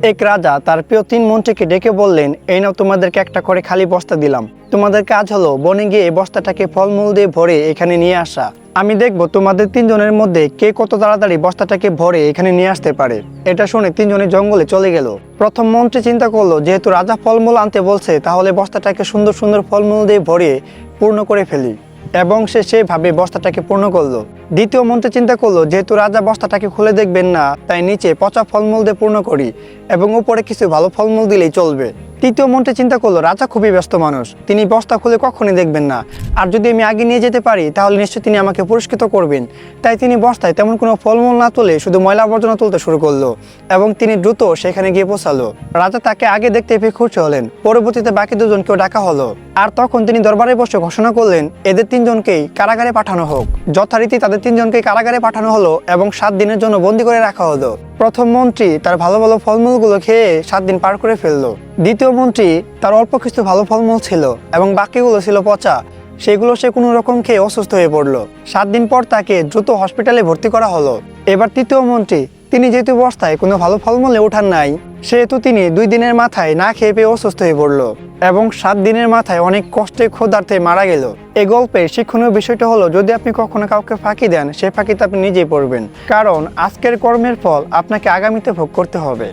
এক রাজা তার প্রিয় তিন মন্ত্রীকে ডেকে বললেন, এই নাও তোমাদেরকে একটা করে খালি বস্তা দিলাম। তোমাদের কাজ হলো বনে গিয়ে এই বস্তাটাকে ফলমূল দিয়ে ভরে এখানে নিয়ে আসা। আমি দেখব তোমাদের তিনজনের মধ্যে কে কত তাড়াতাড়ি বস্তাটাকে ভরে এখানে নিয়ে আসতে পারে। এটা শুনে তিনজনে জঙ্গলে চলে গেল। প্রথম মন্ত্রী চিন্তা করলো, যেহেতু রাজা ফলমূল আনতে বলছে, তাহলে বস্তাটাকে সুন্দর সুন্দর ফলমূল দিয়ে ভরে পূর্ণ করে ফেলি। এবং সে সেভাবে বস্তাটাকে পূর্ণ করলো। দ্বিতীয় মন্ত্রী চিন্তা করলো, যেহেতু রাজা বস্তাটাকে খুলে দেখবেন না, তাই নিচে পচা ফলমূল দিয়ে পূর্ণ করি এবং উপরে কিছু ভালো ফলমূল দিলেই চলবে। তৃতীয় মন্ত্রী চিন্তা করলো, রাজা খুবই ব্যস্ত মানুষ, তিনি বস্তা খুলে কখনই দেখবেন না, আর যদি আমি আগে নিয়ে যেতে পারি তাহলে নিশ্চয়ই তিনি আমাকে পুরস্কৃত করবেন। তাই তিনি বস্তায় তেমন কোনো ফলমূল না তুলে শুধু ময়লা আবর্জনা তুলতে শুরু করলো এবং তিনি দ্রুত সেখানে গিয়ে পৌঁছালো। রাজা তাকে আগে দেখতে পেয়ে খুশি হলেন। পরবর্তীতে বাকি দুজনকেও ডাকা হলো, আর তখন তিনি দরবারে বসে ঘোষণা করলেন, এদের তিনজনকেই কারাগারে পাঠানো হোক। যথারীতি তাদের তিনজনকেই কারাগারে পাঠানো হলো এবং 7 দিনের জন্য বন্দী করে রাখা হলো। প্রথম মন্ত্রী তার ভালো ভালো ফলমূলগুলো খেয়ে 7 দিন পার করে ফেললো। দ্বিতীয় মন্ত্রী তার অল্প কিছু ভালো ফলমূল ছিল এবং বাকিগুলো ছিল পচা, সেগুলো সে কোনো রকম খেয়ে অসুস্থ হয়ে পড়লো। 7 দিন পর তাকে দ্রুত হসপিটালে ভর্তি করা হলো। এবার তৃতীয় মন্ত্রী, তিনি যেহেতু বস্তায় কোনো ভালো ফলমূলে ওঠান নাই, সেহেতু তিনি 2 দিনের মাথায় না খেয়ে পেয়ে অসুস্থ হয়ে পড়লো এবং 7 দিনের মাথায় অনেক কষ্টে ক্ষুধার্তে মারা গেল। এই গল্পের শিক্ষণীয় বিষয়টা হলো, যদি আপনি কখনো কাউকে ফাঁকি দেন, সে ফাঁকিতে আপনি নিজেই পড়বেন, কারণ আজকের কর্মের ফল আপনাকে আগামীতে ভোগ করতে হবে।